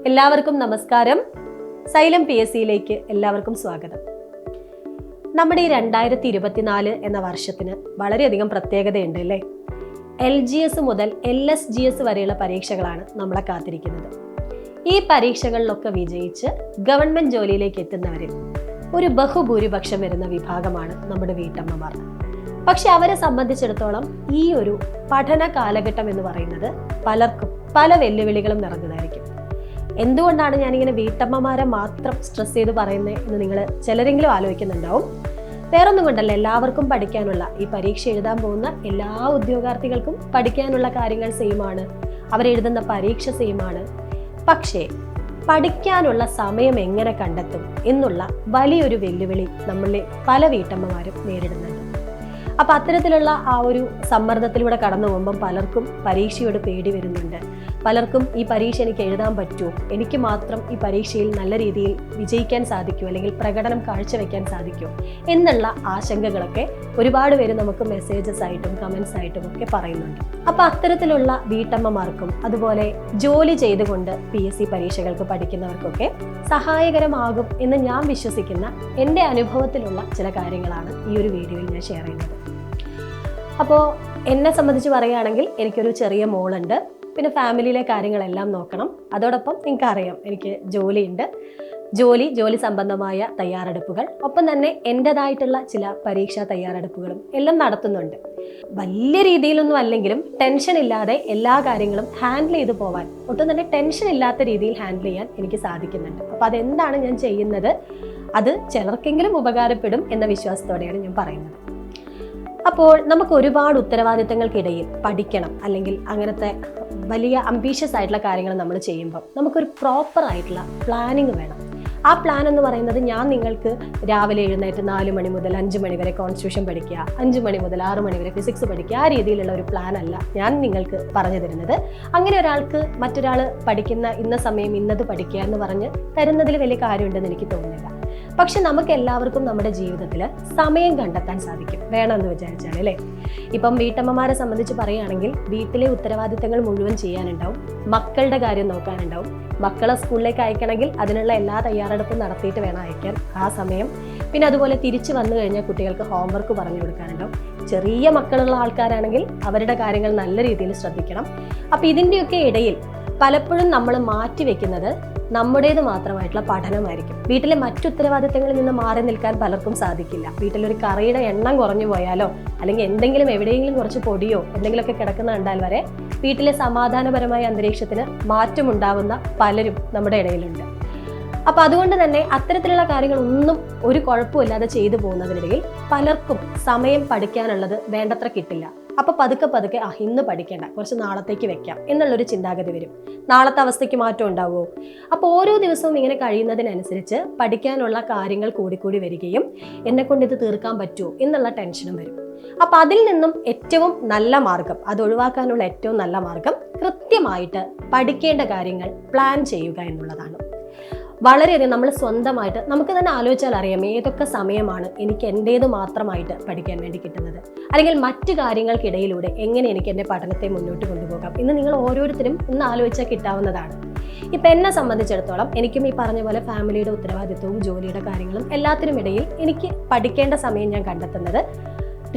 എല്ലാവർക്കും നമസ്കാരം. സൈലം PSCയിലേക്ക് എല്ലാവർക്കും സ്വാഗതം. നമ്മുടെ ഈ 2024 എന്ന വർഷത്തിന് വളരെയധികം പ്രത്യേകതയുണ്ട് അല്ലേ? LGS മുതൽ LSGS വരെയുള്ള പരീക്ഷകളാണ് നമ്മളെ കാത്തിരിക്കുന്നത്. ഈ പരീക്ഷകളിലൊക്കെ വിജയിച്ച് ഗവൺമെന്റ് ജോലിയിലേക്ക് എത്തുന്നവരിൽ ഒരു ബഹുഭൂരിപക്ഷം വരുന്ന വിഭാഗമാണ് നമ്മുടെ വീട്ടമ്മമാർ. പക്ഷെ അവരെ സംബന്ധിച്ചിടത്തോളം ഈ ഒരു പഠന കാലഘട്ടം എന്ന് പറയുന്നത് പലർക്കും പല വെല്ലുവിളികളും നിറഞ്ഞതായിരിക്കും. എന്തുകൊണ്ടാണ് ഞാനിങ്ങനെ വീട്ടമ്മമാരെ മാത്രം സ്ട്രെസ് ചെയ്ത് പറയുന്നത് എന്ന് നിങ്ങൾ ചിലരെങ്കിലും ആലോചിക്കുന്നുണ്ടാവും. വേറൊന്നും കൊണ്ടല്ല, എല്ലാവർക്കും പഠിക്കാനുള്ള, ഈ പരീക്ഷ എഴുതാൻ പോകുന്ന എല്ലാ ഉദ്യോഗാർത്ഥികൾക്കും പഠിക്കാനുള്ള കാര്യങ്ങൾ സെയിമാണ്, അവരെഴുതുന്ന പരീക്ഷ സെയിമാണ്. പക്ഷേ പഠിക്കാനുള്ള സമയം എങ്ങനെ കണ്ടെത്തും എന്നുള്ള വലിയൊരു വെല്ലുവിളി നമ്മളിലെ പല വീട്ടമ്മമാരും നേരിടുന്നുണ്ട്. അപ്പം അത്തരത്തിലുള്ള ആ ഒരു സമ്മർദ്ദത്തിലൂടെ കടന്നു പോകുമ്പം പലർക്കും പരീക്ഷയോട് പേടി വരുന്നുണ്ട്. പലർക്കും ഈ പരീക്ഷ എനിക്ക് എഴുതാൻ പറ്റുമോ, എനിക്ക് മാത്രം ഈ പരീക്ഷയിൽ നല്ല രീതിയിൽ വിജയിക്കാൻ സാധിക്കുമോ, അല്ലെങ്കിൽ പ്രകടനം കാഴ്ചവെക്കാൻ സാധിക്കുമോ എന്നുള്ള ആശങ്കകളൊക്കെ ഒരുപാട് പേര് നമുക്ക് മെസ്സേജസ് ആയിട്ടും കമൻസ് ആയിട്ടും ഒക്കെ പറയുന്നുണ്ട്. അപ്പം അത്തരത്തിലുള്ള വീട്ടമ്മമാർക്കും അതുപോലെ ജോലി ചെയ്തുകൊണ്ട് PSC പരീക്ഷകൾക്ക് പഠിക്കുന്നവർക്കൊക്കെ സഹായകരമാകും എന്ന് ഞാൻ വിശ്വസിക്കുന്ന എൻ്റെ അനുഭവത്തിലുള്ള ചില കാര്യങ്ങളാണ് ഈ ഒരു വീഡിയോയിൽ ഞാൻ ഷെയർ ചെയ്യുന്നത്. അപ്പോൾ എന്നെ സംബന്ധിച്ച് പറയുകയാണെങ്കിൽ എനിക്കൊരു ചെറിയ മോളുണ്ട്, പിന്നെ ഫാമിലിയിലെ കാര്യങ്ങളെല്ലാം നോക്കണം. അതോടൊപ്പം നിങ്ങൾക്കറിയാം എനിക്ക് ജോലിയുണ്ട്, ജോലി സംബന്ധമായ തയ്യാറെടുപ്പുകൾ, ഒപ്പം തന്നെ എൻ്റെതായിട്ടുള്ള ചില പരീക്ഷാ തയ്യാറെടുപ്പുകളും എല്ലാം നടത്തുന്നുണ്ട്. വലിയ രീതിയിലൊന്നും അല്ലെങ്കിലും ടെൻഷൻ ഇല്ലാതെ എല്ലാ കാര്യങ്ങളും ഹാൻഡിൽ ചെയ്ത് പോവാൻ, ഒട്ടും തന്നെ ടെൻഷൻ ഇല്ലാത്ത രീതിയിൽ ഹാൻഡിൽ ചെയ്യാൻ എനിക്ക് സാധിക്കുന്നുണ്ട്. അപ്പോൾ അതെന്താണ് ഞാൻ ചെയ്യുന്നത്, അത് ചിലർക്കെങ്കിലും ഉപകാരപ്പെടും എന്ന വിശ്വാസത്തോടെയാണ് ഞാൻ പറയുന്നത്. അപ്പോൾ നമുക്ക് ഒരുപാട് ഉത്തരവാദിത്തങ്ങൾക്കിടയിൽ പഠിക്കണം, അല്ലെങ്കിൽ അങ്ങനത്തെ വലിയ അംബീഷ്യസ് ആയിട്ടുള്ള കാര്യങ്ങൾ നമ്മൾ ചെയ്യുമ്പോൾ നമുക്കൊരു പ്രോപ്പർ ആയിട്ടുള്ള പ്ലാനിങ് വേണം. ആ പ്ലാൻ എന്ന് പറയുന്നത് ഞാൻ നിങ്ങൾക്ക് രാവിലെ എഴുന്നേറ്റ് 4 മണി മുതൽ 5 മണി വരെ കോൺസ്റ്റിറ്റ്യൂഷൻ പഠിക്കുക, 5 മണി മുതൽ 6 മണി വരെ ഫിസിക്സ് പഠിക്കുക, ആ രീതിയിലുള്ള ഒരു പ്ലാൻ അല്ല ഞാൻ നിങ്ങൾക്ക് പറഞ്ഞു തരുന്നത്. അങ്ങനെ ഒരാൾക്ക് മറ്റൊരാൾ പഠിക്കുന്ന ഇന്ന സമയം ഇന്നത് പഠിക്കുക എന്ന് പറഞ്ഞ് തരുന്നതിൽ വലിയ കാര്യമുണ്ടെന്ന് എനിക്ക് തോന്നുന്നില്ല. പക്ഷെ നമുക്ക് എല്ലാവർക്കും നമ്മുടെ ജീവിതത്തിൽ സമയം കണ്ടെത്താൻ സാധിക്കും, വേണമെന്ന് വിചാരിച്ചാൽ അല്ലേ. ഇപ്പം വീട്ടമ്മമാരെ സംബന്ധിച്ച് പറയുകയാണെങ്കിൽ വീട്ടിലെ ഉത്തരവാദിത്തങ്ങൾ മുഴുവൻ ചെയ്യാനുണ്ടാവും, മക്കളുടെ കാര്യം നോക്കാനുണ്ടാവും, മക്കളെ സ്കൂളിലേക്ക് അയക്കണമെങ്കിൽ അതിനുള്ള എല്ലാ തയ്യാറെടുപ്പും നടത്തിയിട്ട് വേണം അയക്കാൻ ആ സമയം. പിന്നെ അതുപോലെ തിരിച്ചു വന്നു കഴിഞ്ഞാൽ കുട്ടികൾക്ക് ഹോംവർക്ക് പറഞ്ഞു കൊടുക്കാനുണ്ടാവും. ചെറിയ മക്കളുള്ള ആൾക്കാരാണെങ്കിൽ അവരുടെ കാര്യങ്ങൾ നല്ല രീതിയിൽ ശ്രദ്ധിക്കണം. അപ്പം ഇതിൻ്റെയൊക്കെ ഇടയിൽ പലപ്പോഴും നമ്മൾ മാറ്റിവെക്കുന്നത് നമ്മുടേത് മാത്രമായിട്ടുള്ള പഠനമായിരിക്കും. വീട്ടിലെ മറ്റു ഉത്തരവാദിത്തങ്ങളിൽ നിന്ന് മാറി നിൽക്കാൻ പലർക്കും സാധിക്കില്ല. വീട്ടിലൊരു കറിയുടെ എണ്ണം കുറഞ്ഞു പോയാലോ, അല്ലെങ്കിൽ എന്തെങ്കിലും എവിടെയെങ്കിലും കുറച്ച് പൊടിയോ എന്തെങ്കിലുമൊക്കെ കിടക്കുന്ന കണ്ടാൽ വരെ വീട്ടിലെ സമാധാനപരമായ അന്തരീക്ഷത്തിന് മാറ്റമുണ്ടാവുന്ന പലരും നമ്മുടെ ഇടയിലുണ്ട്. അപ്പം അതുകൊണ്ട് തന്നെ അത്തരത്തിലുള്ള കാര്യങ്ങളൊന്നും ഒരു കുഴപ്പമില്ലാതെ ചെയ്തു പോകുന്നതിനിടയിൽ പലർക്കും സമയം പഠിക്കാനുള്ളത് വേണ്ടത്ര കിട്ടില്ല. അപ്പം പതുക്കെ ഇന്ന് പഠിക്കേണ്ട, കുറച്ച് നാളത്തേക്ക് വെക്കാം എന്നുള്ളൊരു ചിന്താഗതി വരും. നാളത്തെ അവസ്ഥയ്ക്ക് മാറ്റം ഉണ്ടാവുമോ? അപ്പോൾ ഓരോ ദിവസവും ഇങ്ങനെ കഴിയുന്നതിനനുസരിച്ച് പഠിക്കാനുള്ള കാര്യങ്ങൾ കൂടിക്കൂടി വരികയും എന്നെക്കൊണ്ട് ഇത് തീർക്കാൻ പറ്റുമോ എന്നുള്ള ടെൻഷനും വരും. അപ്പം അതിൽ നിന്നും ഏറ്റവും നല്ല മാർഗം, അത് ഒഴിവാക്കാനുള്ള ഏറ്റവും നല്ല മാർഗം കൃത്യമായിട്ട് പഠിക്കേണ്ട കാര്യങ്ങൾ പ്ലാൻ ചെയ്യുക എന്നുള്ളതാണ്. വളരെയധികം നമ്മൾ സ്വന്തമായിട്ട് നമുക്ക് തന്നെ ആലോചിച്ചാൽ അറിയാം ഏതൊക്കെ സമയമാണ് എനിക്ക് എൻ്റേത് മാത്രമായിട്ട് പഠിക്കാൻ വേണ്ടി കിട്ടുന്നത്, അല്ലെങ്കിൽ മറ്റു കാര്യങ്ങൾക്കിടയിലൂടെ എങ്ങനെ എനിക്ക് എൻ്റെ പഠനത്തെ മുന്നോട്ട് കൊണ്ടുപോകാം എന്ന് നിങ്ങൾ ഓരോരുത്തരും ഇന്ന് ആലോചിച്ചാൽ കിട്ടാവുന്നതാണ്. ഇപ്പം എന്നെ സംബന്ധിച്ചിടത്തോളം എനിക്കും ഈ പറഞ്ഞ പോലെ ഫാമിലിയുടെ ഉത്തരവാദിത്വവും ജോലിയുടെ കാര്യങ്ങളും എല്ലാത്തിനും ഇടയിൽ എനിക്ക് പഠിക്കേണ്ട സമയം ഞാൻ കണ്ടെത്തുന്നത്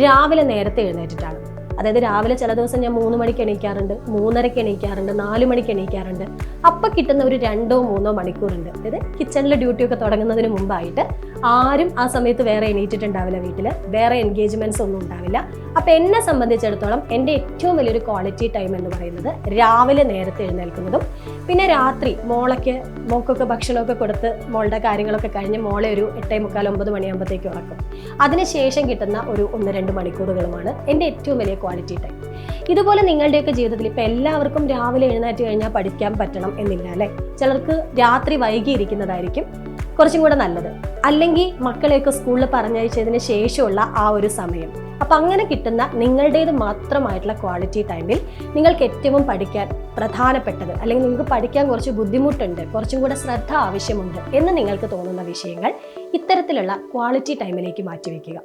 രാവിലെ നേരത്തെ എഴുന്നേറ്റിട്ടാണ്. അതായത് രാവിലെ ചില ദിവസം ഞാൻ 3 മണിക്ക് എണീക്കാറുണ്ട്, 3:30 എണീക്കാറുണ്ട്, 4 മണിക്ക് എണീക്കാറുണ്ട്. അപ്പം കിട്ടുന്ന ഒരു 2-3 മണിക്കൂറുണ്ട്. അതായത് കിച്ചണിലെ ഡ്യൂട്ടിയൊക്കെ തുടങ്ങുന്നതിന് മുമ്പായിട്ട് ആരും ആ സമയത്ത് വേറെ എണീറ്റിട്ടുണ്ടാവില്ല, വീട്ടിൽ വേറെ എൻഗേജ്മെൻറ്റ്സ് ഒന്നും ഉണ്ടാവില്ല. അപ്പം എന്നെ സംബന്ധിച്ചിടത്തോളം എൻ്റെ ഏറ്റവും വലിയൊരു ക്വാളിറ്റി ടൈം എന്ന് പറയുന്നത് രാവിലെ നേരത്തെ എഴുന്നേൽക്കുന്നതും, പിന്നെ രാത്രി മോക്കൊക്കെ ഭക്ഷണമൊക്കെ കൊടുത്ത് മോളുടെ കാര്യങ്ങളൊക്കെ കഴിഞ്ഞ് മോളെ ഒരു 8:45-9 മണിയാകുമ്പോഴത്തേക്ക് ഉറക്കും. അതിനുശേഷം കിട്ടുന്ന ഒരു 1-2 മണിക്കൂറുകളുമാണ് എൻ്റെ ഏറ്റവും വലിയ ക്വാളിറ്റി ടൈം. ഇതുപോലെ നിങ്ങളുടെയൊക്കെ ജീവിതത്തിൽ ഇപ്പം എല്ലാവർക്കും രാവിലെ എഴുന്നേറ്റ് കഴിഞ്ഞാൽ പഠിക്കാൻ പറ്റണം എന്നില്ല അല്ലേ. ചിലർക്ക് രാത്രി വൈകിയിരിക്കുന്നതായിരിക്കും കുറച്ചും കൂടെ നല്ലത്, അല്ലെങ്കിൽ മക്കളെയൊക്കെ സ്കൂളിൽ പറഞ്ഞയച്ചതിന് ശേഷമുള്ള ആ ഒരു സമയം. അപ്പം അങ്ങനെ കിട്ടുന്ന നിങ്ങളുടേത് മാത്രമായിട്ടുള്ള ക്വാളിറ്റി ടൈമിൽ നിങ്ങൾക്ക് ഏറ്റവും പഠിക്കാൻ പ്രധാനപ്പെട്ടത്, അല്ലെങ്കിൽ നിങ്ങൾക്ക് പഠിക്കാൻ കുറച്ച് ബുദ്ധിമുട്ടുണ്ട്, കുറച്ചും കൂടെ ശ്രദ്ധ ആവശ്യമുണ്ട് എന്ന് നിങ്ങൾക്ക് തോന്നുന്ന വിഷയങ്ങൾ ഇത്തരത്തിലുള്ള ക്വാളിറ്റി ടൈമിലേക്ക് മാറ്റിവെക്കുക.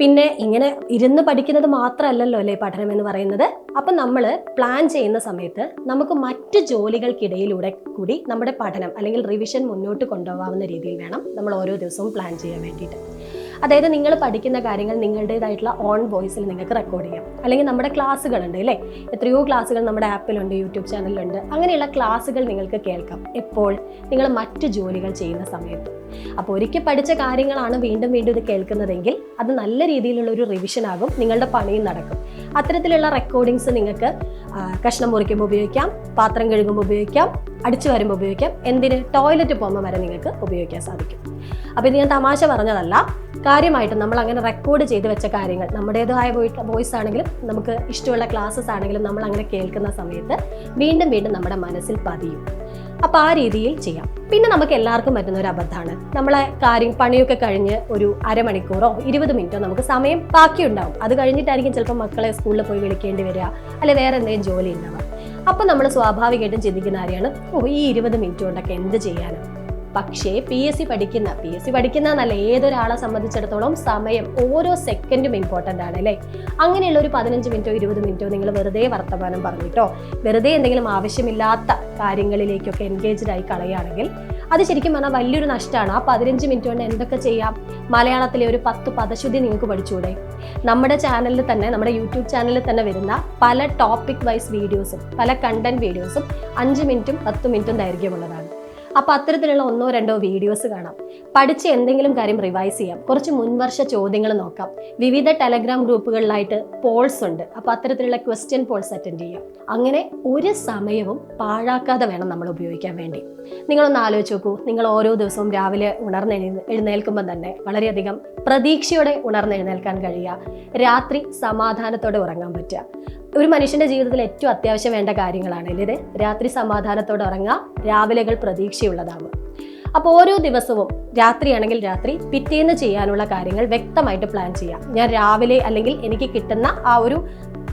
പിന്നെ ഇങ്ങനെ ഇരുന്ന് പഠിക്കുന്നത് മാത്രമല്ലല്ലോ അല്ലേ പഠനം എന്ന് പറയുന്നത്. അപ്പം നമ്മൾ പ്ലാൻ ചെയ്യുന്ന സമയത്ത് നമുക്ക് മറ്റ് ജോലികൾക്കിടയിലൂടെ കൂടി നമ്മുടെ പഠനം അല്ലെങ്കിൽ റിവിഷൻ മുന്നോട്ട് കൊണ്ടുപോകാവുന്ന രീതിയിൽ വേണം നമ്മൾ ഓരോ ദിവസവും പ്ലാൻ ചെയ്യാൻ വേണ്ടിയിട്ട്. അതായത് നിങ്ങൾ പഠിക്കുന്ന കാര്യങ്ങൾ നിങ്ങളുടേതായിട്ടുള്ള ഓൺ വോയിസിൽ നിങ്ങൾക്ക് റെക്കോർഡ് ചെയ്യാം. അല്ലെങ്കിൽ നമ്മുടെ ക്ലാസ്സുകളുണ്ട് അല്ലേ, എത്രയോ ക്ലാസ്സുകൾ നമ്മുടെ ആപ്പിലുണ്ട്, യൂട്യൂബ് ചാനലിലുണ്ട്. അങ്ങനെയുള്ള ക്ലാസ്സുകൾ നിങ്ങൾക്ക് കേൾക്കാം എപ്പോൾ? നിങ്ങൾ മറ്റ് ജോലികൾ ചെയ്യുന്ന സമയത്ത്. അപ്പോൾ ഒരിക്കൽ പഠിച്ച കാര്യങ്ങളാണ് വീണ്ടും വീണ്ടും ഇത് കേൾക്കുന്നതെങ്കിൽ അത് നല്ല രീതിയിലുള്ള ഒരു റിവിഷൻ ആകും, നിങ്ങളുടെ പണിയും നടക്കും. അത്തരത്തിലുള്ള റെക്കോർഡിങ്സ് നിങ്ങൾക്ക് കഷ്ണം മുറിക്കുമ്പോൾ ഉപയോഗിക്കാം, പാത്രം കഴുകുമ്പോൾ ഉപയോഗിക്കാം, അടിച്ചു വരുമ്പോൾ ഉപയോഗിക്കാം, എന്തിന് ടോയ്ലറ്റ് പോകുമ്പോൾ വരെ നിങ്ങൾക്ക് ഉപയോഗിക്കാൻ സാധിക്കും. അപ്പോൾ ഇത് ഞാൻ തമാശ പറഞ്ഞതല്ല, കാര്യമായിട്ട് നമ്മൾ അങ്ങനെ റെക്കോർഡ് ചെയ്ത് വെച്ച കാര്യങ്ങൾ നമ്മുടേതായ വോയിസ് ആണെങ്കിലും നമുക്ക് ഇഷ്ടമുള്ള ക്ലാസ്സസ് ആണെങ്കിലും നമ്മൾ അങ്ങനെ കേൾക്കുന്ന സമയത്ത് വീണ്ടും വീണ്ടും നമ്മുടെ മനസ്സിൽ പതിയും. അപ്പോൾ ആ രീതിയിൽ ചെയ്യാം. പിന്നെ നമുക്ക് എല്ലാവർക്കും പറ്റുന്ന ഒരു അബദ്ധമാണ്, നമ്മളെ പണിയൊക്കെ കഴിഞ്ഞ് ഒരു അരമണിക്കൂറോ 20 മിനിറ്റോ നമുക്ക് സമയം ബാക്കിയുണ്ടാവും. അത് കഴിഞ്ഞിട്ടായിരിക്കും ചിലപ്പോൾ മക്കളെ സ്കൂളിൽ പോയി വിളിക്കേണ്ടി വരിക, അല്ലെ വേറെ എന്തെങ്കിലും ജോലി ഉണ്ടാവുക. അപ്പം നമ്മൾ സ്വാഭാവികമായിട്ടും ചിന്തിക്കുന്ന കാര്യമാണ്, ഈ 20 മിനിറ്റ് കൊണ്ടൊക്കെ എന്ത് ചെയ്യാനും. പക്ഷേ PSC പഠിക്കുന്നതല്ല, ഏതൊരാളെ സംബന്ധിച്ചിടത്തോളം സമയം ഓരോ സെക്കൻഡും ഇമ്പോർട്ടൻ്റ് ആണ് അല്ലേ. അങ്ങനെയുള്ള ഒരു 15 മിനിറ്റോ 20 മിനിറ്റോ നിങ്ങൾ വെറുതെ വർത്തമാനം പറഞ്ഞിട്ടോ വെറുതെ എന്തെങ്കിലും ആവശ്യമില്ലാത്ത കാര്യങ്ങളിലേക്കൊക്കെ എൻഗേജ്ഡ് ആയി കളയുകയാണെങ്കിൽ അത് ശരിക്കും പറഞ്ഞാൽ വലിയൊരു നഷ്ടമാണ്. ആ 15 മിനിറ്റ് കൊണ്ട് എന്തൊക്കെ ചെയ്യാം? മലയാളത്തിലെ ഒരു 10 പദശുദ്ധി നിങ്ങൾക്ക് പഠിച്ചുകൂടെ? നമ്മുടെ ചാനലിൽ തന്നെ, നമ്മുടെ യൂട്യൂബ് ചാനലിൽ തന്നെ വരുന്ന പല ടോപ്പിക് വൈസ് വീഡിയോസും പല കണ്ടന്റ് വീഡിയോസും 5 മിനിറ്റും 10 മിനിറ്റും ദൈർഘ്യമുള്ളതാണ്. അപ്പോൾ അത്തരത്തിലുള്ള 1-2 വീഡിയോസ് കാണാം. പഠിച്ച് എന്തെങ്കിലും കാര്യം റിവൈസ് ചെയ്യാം. കുറച്ച് മുൻവർഷ ചോദ്യങ്ങൾ നോക്കാം. വിവിധ ടെലഗ്രാം ഗ്രൂപ്പുകളിലായിട്ട് പോൾസ് ഉണ്ട്, അപ്പോൾ അത്തരത്തിലുള്ള ക്വസ്റ്റ്യൻ പോൾസ് അറ്റൻഡ് ചെയ്യാം. അങ്ങനെ ഒരു സമയവും പാഴാക്കാതെ വേണം നമ്മൾ ഉപയോഗിക്കാൻ വേണ്ടി. നിങ്ങളൊന്ന് ആലോചിച്ച് നോക്കൂ, നിങ്ങൾ ഓരോ ദിവസവും രാവിലെ എഴുന്നേൽക്കുമ്പോൾ തന്നെ വളരെയധികം പ്രതീക്ഷയോടെ ഉണർന്നെഴുന്നേൽക്കാൻ കഴിയുക, രാത്രി സമാധാനത്തോടെ ഉറങ്ങാൻ പറ്റുക. ഒരു മനുഷ്യന്റെ ജീവിതത്തിൽ ഏറ്റവും അത്യാവശ്യം വേണ്ട കാര്യങ്ങളാണ് ഇത്. രാത്രി സമാധാനത്തോടെ ഉറങ്ങുക, രാവിലെകൾ പ്രതീക്ഷയുള്ളതാവുക. അപ്പോൾ ഓരോ ദിവസവും രാത്രിയാണെങ്കിൽ രാത്രി പിറ്റേന്ന് ചെയ്യാനുള്ള കാര്യങ്ങൾ വ്യക്തമായിട്ട് പ്ലാൻ ചെയ്യാം. ഞാൻ രാവിലെ അല്ലെങ്കിൽ എനിക്ക് കിട്ടുന്ന ആ ഒരു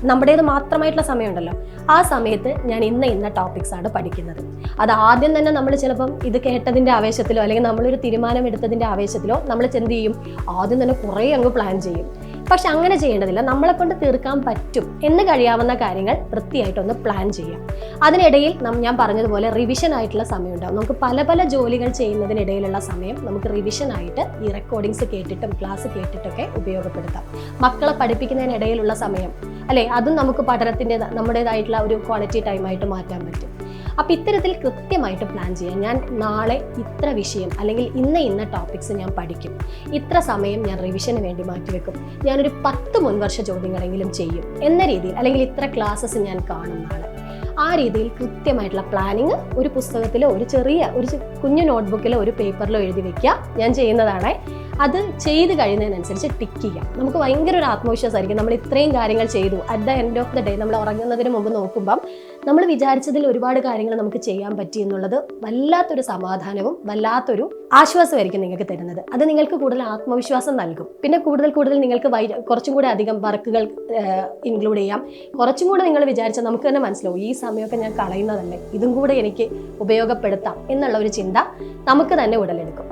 നമ്മുടേത് മാത്രമായിട്ടുള്ള സമയമുണ്ടല്ലോ, ആ സമയത്ത് ഞാൻ ഇന്ന ടോപ്പിക്സ് ആണ് പഠിക്കുന്നത്. അത് ആദ്യം തന്നെ നമ്മൾ ചിലപ്പം ഇത് കേട്ടതിൻ്റെ ആവേശത്തിലോ അല്ലെങ്കിൽ നമ്മളൊരു തീരുമാനം എടുത്തതിൻ്റെ ആവേശത്തിലോ നമ്മൾ എന്ത് ചെയ്യും, ആദ്യം തന്നെ കുറേ അങ്ങ് പ്ലാൻ ചെയ്യും. പക്ഷെ അങ്ങനെ ചെയ്യേണ്ടതില്ല. നമ്മളെ കൊണ്ട് തീർക്കാൻ പറ്റും എന്ന് കഴിയാവുന്ന കാര്യങ്ങൾ വൃത്തിയായിട്ടൊന്ന് പ്ലാൻ ചെയ്യാം. അതിനിടയിൽ ഞാൻ പറഞ്ഞതുപോലെ റിവിഷൻ ആയിട്ടുള്ള സമയം ഉണ്ടാവും. നമുക്ക് പല പല ജോലികൾ ചെയ്യുന്നതിനിടയിലുള്ള സമയം നമുക്ക് റിവിഷനായിട്ട് ഈ റെക്കോർഡിങ്സ് കേട്ടിട്ടും ക്ലാസ് കേട്ടിട്ടൊക്കെ ഉപയോഗപ്പെടുത്താം. മക്കളെ പഠിപ്പിക്കുന്നതിനിടയിലുള്ള സമയം അല്ലേ, അതും നമുക്ക് പഠനത്തിൻ്റെ നമ്മുടേതായിട്ടുള്ള ഒരു ക്വാളിറ്റി ടൈമായിട്ട് മാറ്റാൻ പറ്റും. അപ്പം ഇത്തരത്തിൽ കൃത്യമായിട്ട് പ്ലാൻ ചെയ്യാം. ഞാൻ നാളെ ഇത്ര വിഷയം അല്ലെങ്കിൽ ഇന്ന ടോപ്പിക്സ് ഞാൻ പഠിക്കും, ഇത്ര സമയം ഞാൻ റിവിഷന് വേണ്ടി മാറ്റിവെക്കും, ഞാനൊരു 10 മുൻവർഷ ചോദ്യങ്ങളെങ്കിലും ചെയ്യും എന്ന രീതിയിൽ, അല്ലെങ്കിൽ ഇത്ര ക്ലാസ്സസ് ഞാൻ കാണും നാളെ. ആ രീതിയിൽ കൃത്യമായിട്ടുള്ള പ്ലാനിങ് ഒരു പുസ്തകത്തിലോ ഒരു കുഞ്ഞു നോട്ട്ബുക്കിലോ ഒരു പേപ്പറിലോ എഴുതി വെക്കുക. ഞാൻ ചെയ്യുന്നതാണ്. അത് ചെയ്ത് കഴിയുന്നതിനനുസരിച്ച് ടിക്ക് ചെയ്യാം. നമുക്ക് ഭയങ്കര ഒരു ആത്മവിശ്വാസമായിരിക്കും, നമ്മൾ ഇത്രയും കാര്യങ്ങൾ ചെയ്തു. At the end of the day നമ്മൾ ഉറങ്ങുന്നതിന് മുമ്പ് നോക്കുമ്പം നമ്മൾ വിചാരിച്ചതിൽ ഒരുപാട് കാര്യങ്ങൾ നമുക്ക് ചെയ്യാൻ പറ്റി എന്നുള്ളത് വല്ലാത്തൊരു സമാധാനവും വല്ലാത്തൊരു ആശ്വാസമായിരിക്കും നിങ്ങൾക്ക് തരുന്നത്. അത് നിങ്ങൾക്ക് കൂടുതൽ ആത്മവിശ്വാസം നൽകും. പിന്നെ കൂടുതൽ നിങ്ങൾക്ക് കുറച്ചും കൂടെ അധികം വർക്കുകൾ ഇൻക്ലൂഡ് ചെയ്യാം. കുറച്ചും കൂടെ നിങ്ങൾ വിചാരിച്ചാൽ നമുക്ക് തന്നെ മനസ്സിലാവും, ഈ സമയമൊക്കെ ഞാൻ കളയുന്നതല്ലേ, ഇതും കൂടെ എനിക്ക് ഉപയോഗപ്പെടുത്താം എന്നുള്ള ഒരു ചിന്ത നമുക്ക് തന്നെ ഉടലെടുക്കും.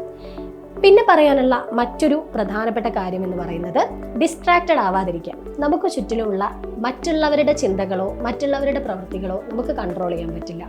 പിന്നെ പറയാനുള്ള മറ്റൊരു പ്രധാനപ്പെട്ട കാര്യം എന്ന് പറയുന്നത് ഡിസ്ട്രാക്റ്റഡ് ആവാതിരിക്കുക. നമുക്ക് ചുറ്റിലുമുള്ള മറ്റുള്ളവരുടെ ചിന്തകളോ മറ്റുള്ളവരുടെ പ്രവൃത്തികളോ നമുക്ക് കൺട്രോൾ ചെയ്യാൻ പറ്റില്ല.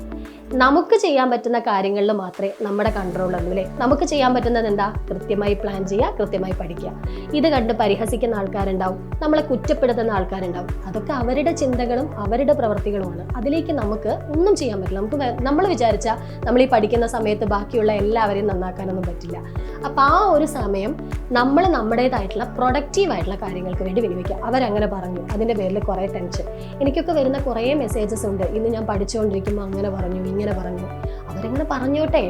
നമുക്ക് ചെയ്യാൻ പറ്റുന്ന കാര്യങ്ങളിൽ മാത്രമേ നമ്മുടെ കൺട്രോൾ ഉള്ളൂ അല്ലേ. നമുക്ക് ചെയ്യാൻ പറ്റുന്നത് എന്താ? കൃത്യമായി പ്ലാൻ ചെയ്യുക, കൃത്യമായി പഠിക്കുക. ഇത് കണ്ട് പരിഹസിക്കുന്ന ആൾക്കാരുണ്ടാവും, നമ്മളെ കുറ്റപ്പെടുത്തുന്ന ആൾക്കാരുണ്ടാവും. അതൊക്കെ അവരുടെ ചിന്തകളും അവരുടെ പ്രവൃത്തികളുമാണ്. അതിലേക്ക് നമുക്ക് ഒന്നും ചെയ്യാൻ പറ്റില്ല. നമ്മൾ വിചാരിച്ചാൽ നമ്മൾ ഈ പഠിക്കുന്ന സമയത്ത് ബാക്കിയുള്ള എല്ലാവരെയും നന്നാക്കാനൊന്നും പറ്റില്ല. അപ്പം ആ ഒരു സമയം നമ്മൾ നമ്മുടേതായിട്ടുള്ള പ്രൊഡക്റ്റീവായിട്ടുള്ള കാര്യങ്ങൾക്ക് വേണ്ടി വിനിയോഗിക്കുക. അവരങ്ങനെ പറഞ്ഞു, അതിൻ്റെ പേരിൽ കുറേ ടെൻഷൻ. എനിക്കൊക്കെ വരുന്ന കുറേ മെസ്സേജസ് ഉണ്ട്, ഇന്ന് ഞാൻ പഠിച്ചുകൊണ്ടിരിക്കുമ്പോൾ അങ്ങനെ പറഞ്ഞു ഇങ്ങനെ പറഞ്ഞു. അവരെങ്ങനെ പറഞ്ഞോട്ടെ,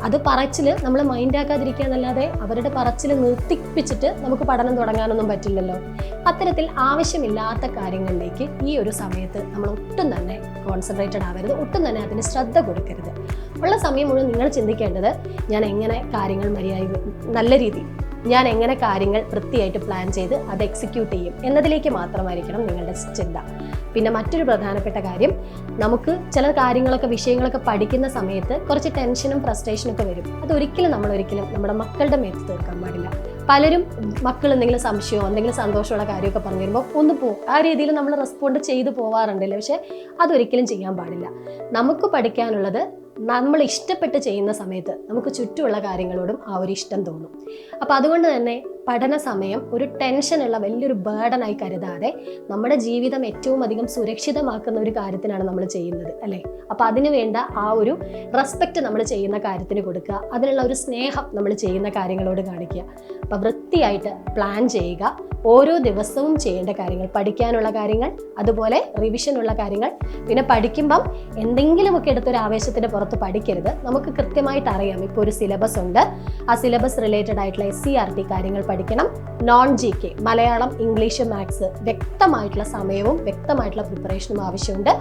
അത് പറച്ചിൽ നമ്മൾ മൈൻഡാക്കാതിരിക്കുക എന്നല്ലാതെ അവരുടെ പറച്ചിൽ നിർത്തിപ്പിച്ചിട്ട് നമുക്ക് പഠനം തുടങ്ങാനൊന്നും പറ്റില്ലല്ലോ. അത്തരത്തിൽ ആവശ്യമില്ലാത്ത കാര്യങ്ങളിലേക്ക് ഈ ഒരു സമയത്ത് നമ്മൾ ഒട്ടും തന്നെ കോൺസെൻട്രേറ്റഡ് ആവരുത്, ഒട്ടും തന്നെ അതിന് ശ്രദ്ധ കൊടുക്കരുത്. ഉള്ള സമയം മുഴുവൻ നിങ്ങൾ ചിന്തിക്കേണ്ടത് ഞാൻ എങ്ങനെ കാര്യങ്ങൾ നല്ല രീതിയിൽ ഞാൻ എങ്ങനെ കാര്യങ്ങൾ വൃത്തിയായിട്ട് പ്ലാൻ ചെയ്ത് അത് എക്സിക്യൂട്ട് ചെയ്യും എന്നതിലേക്ക് മാത്രമായിരിക്കണം നിങ്ങളുടെ ചിന്ത. പിന്നെ മറ്റൊരു പ്രധാനപ്പെട്ട കാര്യം, നമുക്ക് ചില വിഷയങ്ങളൊക്കെ പഠിക്കുന്ന സമയത്ത് കുറച്ച് ടെൻഷനും ഫ്രസ്ട്രേഷനും ഒക്കെ വരും. അതൊരിക്കലും നമ്മുടെ മക്കളുടെ മേത്ത് തീർക്കാൻ പാടില്ല. പലരും മക്കൾ എന്തെങ്കിലും സംശയമോ എന്തെങ്കിലും സന്തോഷമുള്ള കാര്യമൊക്കെ പറഞ്ഞു തരുമ്പോൾ ഒന്ന് പോകും, ആ രീതിയിൽ നമ്മൾ റെസ്പോണ്ട് ചെയ്തു പോവാറുണ്ടല്ലോ. പക്ഷെ അതൊരിക്കലും ചെയ്യാൻ പാടില്ല. നമുക്ക് പഠിക്കാനുള്ളത് നമ്മൾ ഇഷ്ടപ്പെട്ട് ചെയ്യുന്ന സമയത്ത് നമുക്ക് ചുറ്റുമുള്ള കാര്യങ്ങളോടും ആ ഒരു ഇഷ്ടം തോന്നും. അപ്പം അതുകൊണ്ട് തന്നെ പഠന സമയം ഒരു ടെൻഷനുള്ള വലിയൊരു ബേർഡനായി കരുതാതെ നമ്മുടെ ജീവിതം ഏറ്റവും അധികം സുരക്ഷിതമാക്കുന്ന ഒരു കാര്യത്തിനാണ് നമ്മൾ ചെയ്യുന്നത്, അല്ലേ? അപ്പം അതിന് വേണ്ട ആ ഒരു റെസ്പെക്റ്റ് നമ്മൾ ചെയ്യുന്ന കാര്യത്തിന് കൊടുക്കുക, അതിനുള്ള ഒരു സ്നേഹം നമ്മൾ ചെയ്യുന്ന കാര്യങ്ങളോട് കാണിക്കുക. അപ്പം വൃത്തിയായിട്ട് പ്ലാൻ ചെയ്യുക. ഓരോ ദിവസവും ചെയ്യേണ്ട കാര്യങ്ങൾ, പഠിക്കാനുള്ള കാര്യങ്ങൾ, അതുപോലെ റിവിഷനുള്ള കാര്യങ്ങൾ. പിന്നെ പഠിക്കുമ്പം എന്തെങ്കിലുമൊക്കെ എടുത്തൊരു ആവേശത്തിൻ്റെ പുറത്ത് പഠിക്കരുത്. നമുക്ക് കൃത്യമായിട്ട് അറിയാം, ഇപ്പോൾ ഒരു സിലബസ് ഉണ്ട്, ആ സിലബസ് റിലേറ്റഡ് ആയിട്ടുള്ള SCERT കാര്യങ്ങൾ പഠിക്കണം. Non GK Malayalam, English, maths വ്യക്തമായിട്ടുള്ള സമയവും വ്യക്തമായിട്ടുള്ള പ്രിപ്പറേഷനും ആവശ്യമുണ്ട്.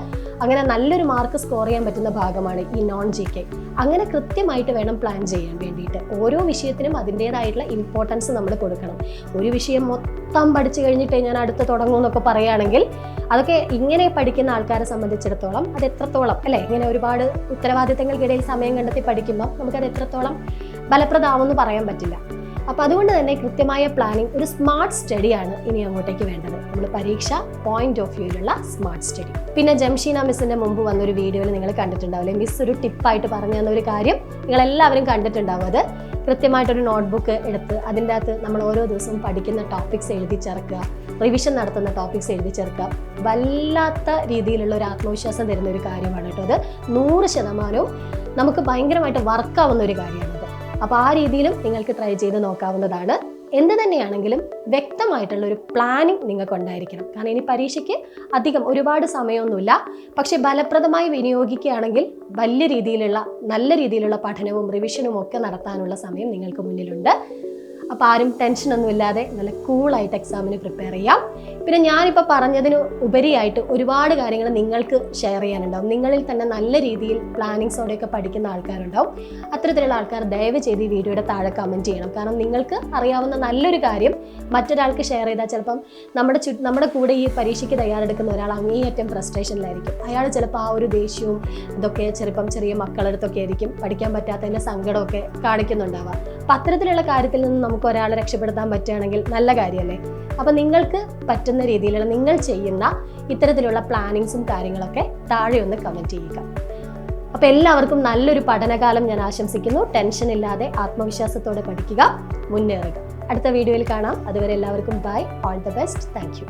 അങ്ങനെ നല്ലൊരു മാർക്ക് സ്കോർ ചെയ്യാൻ പറ്റുന്ന ഭാഗമാണ് ഈ നോൺ GK. അങ്ങനെ കൃത്യമായിട്ട് വേണം പ്ലാൻ ചെയ്യാൻ വേണ്ടിയിട്ട്. ഓരോ വിഷയത്തിനും അതിൻ്റേതായിട്ടുള്ള ഇമ്പോർട്ടൻസ് നമ്മൾ കൊടുക്കണം. ഒരു വിഷയം മൊത്തം പഠിച്ചു കഴിഞ്ഞിട്ട് ഞാൻ അടുത്ത് തുടങ്ങും എന്നൊക്കെ പറയുകയാണെങ്കിൽ അതൊക്കെ ഇങ്ങനെ പഠിക്കുന്ന ആൾക്കാരെ സംബന്ധിച്ചിടത്തോളം അത് എത്രത്തോളം, അല്ലേ, ഇങ്ങനെ ഒരുപാട് ഉത്തരവാദിത്തങ്ങൾക്കിടയിൽ സമയം കണ്ടെത്തി പഠിക്കുമ്പോൾ നമുക്കത് എത്രത്തോളം ഫലപ്രദമാവുമെന്ന് പറയാൻ പറ്റില്ല. അപ്പം അതുകൊണ്ട് തന്നെ കൃത്യമായ പ്ലാനിങ്, ഒരു സ്മാർട്ട് സ്റ്റഡിയാണ് ഇനി അങ്ങോട്ടേക്ക് വേണ്ടത്. നമ്മൾ പരീക്ഷ പോയിന്റ് ഓഫ് വ്യൂയിലുള്ള സ്മാർട്ട് സ്റ്റഡി. പിന്നെ ജംഷീന മിസ്സിൻ്റെ മുമ്പ് വന്നൊരു വീഡിയോയിൽ നിങ്ങൾ കണ്ടിട്ടുണ്ടാവില്ലേ, മിസ് ഒരു ടിപ്പായിട്ട് പറഞ്ഞു തന്ന ഒരു കാര്യം നിങ്ങളെല്ലാവരും കണ്ടിട്ടുണ്ടാവും. അത് കൃത്യമായിട്ടൊരു നോട്ട്ബുക്ക് എടുത്ത് അതിൻ്റെ അകത്ത് നമ്മൾ ഓരോ ദിവസവും പഠിക്കുന്ന ടോപ്പിക്സ് എഴുതി ചേർക്കുക, റിവിഷൻ നടത്തുന്ന ടോപ്പിക്സ് എഴുതി ചേർക്കുക. വല്ലാത്ത രീതിയിലുള്ള ഒരു ആത്മവിശ്വാസം തരുന്ന ഒരു കാര്യമാണ് കേട്ടോ അത്. 100% നമുക്ക് ഭയങ്കരമായിട്ട് വർക്കാവുന്ന ഒരു കാര്യമാണത്. അപ്പോൾ ആ രീതിയിലും നിങ്ങൾക്ക് ട്രൈ ചെയ്ത് നോക്കാവുന്നതാണ്. എന്ത് തന്നെയാണെങ്കിലും വ്യക്തമായിട്ടുള്ള ഒരു പ്ലാനിങ് നിങ്ങൾക്ക് ഉണ്ടായിരിക്കണം. കാരണം ഇനി പരീക്ഷയ്ക്ക് അധികം ഒരുപാട് സമയമൊന്നുമില്ല. പക്ഷെ ഫലപ്രദമായി വിനിയോഗിക്കുകയാണെങ്കിൽ വലിയ രീതിയിലുള്ള നല്ല രീതിയിലുള്ള പഠനവും റിവിഷനും ഒക്കെ നടത്താനുള്ള സമയം നിങ്ങൾക്ക് മുന്നിലുണ്ട്. അപ്പോൾ ആരും ടെൻഷനൊന്നും ഇല്ലാതെ നല്ല കൂളായിട്ട് എക്സാമിന് പ്രിപ്പയർ ചെയ്യാം. പിന്നെ ഞാനിപ്പോൾ പറഞ്ഞതിന് ഉപരിയായിട്ട് ഒരുപാട് കാര്യങ്ങൾ നിങ്ങൾക്ക് ഷെയർ ചെയ്യാനുണ്ടാവും. നിങ്ങളിൽ തന്നെ നല്ല രീതിയിൽ പ്ലാനിങ്സോടെയൊക്കെ പഠിക്കുന്ന ആൾക്കാരുണ്ടാവും. അത്തരത്തിലുള്ള ആൾക്കാർ ദയവ് ചെയ്ത് ഈ വീഡിയോയുടെ താഴെ കമൻറ്റ് ചെയ്യണം. കാരണം നിങ്ങൾക്ക് അറിയാവുന്ന നല്ലൊരു കാര്യം മറ്റൊരാൾക്ക് ഷെയർ ചെയ്താൽ ചിലപ്പം നമ്മുടെ കൂടെ ഈ പരീക്ഷയ്ക്ക് തയ്യാറെടുക്കുന്ന ഒരാൾ അങ്ങേയറ്റം ഫ്രസ്ട്രേഷനിലായിരിക്കും. അയാൾ ചിലപ്പോൾ ആ ഒരു ദേഷ്യവും ഇതൊക്കെ ചിലപ്പം ചെറിയ മക്കളടുത്തൊക്കെ ആയിരിക്കും പഠിക്കാൻ പറ്റാത്തതിൻ്റെ സങ്കടമൊക്കെ കാണിക്കുന്നുണ്ടാവാം. അപ്പം അത്തരത്തിലുള്ള കാര്യത്തിൽ നിന്ന് നമുക്ക് ഒരാളെ രക്ഷപ്പെടുത്താൻ പറ്റുകയാണെങ്കിൽ നല്ല കാര്യമല്ലേ? അപ്പം നിങ്ങൾക്ക് പറ്റുന്ന രീതിയിലുള്ള നിങ്ങൾ ചെയ്യുന്ന ഇത്തരത്തിലുള്ള പ്ലാനിങ്സും കാര്യങ്ങളൊക്കെ താഴെ ഒന്ന് കമൻറ്റ് ചെയ്യുക. അപ്പോൾ എല്ലാവർക്കും നല്ലൊരു പഠനകാലം ഞാൻ ആശംസിക്കുന്നു. ടെൻഷൻ ഇല്ലാതെ ആത്മവിശ്വാസത്തോടെ പഠിക്കുക, മുന്നേറുക. അടുത്ത വീഡിയോയിൽ കാണാം. അതുവരെ എല്ലാവർക്കും bye, all the best, thank U.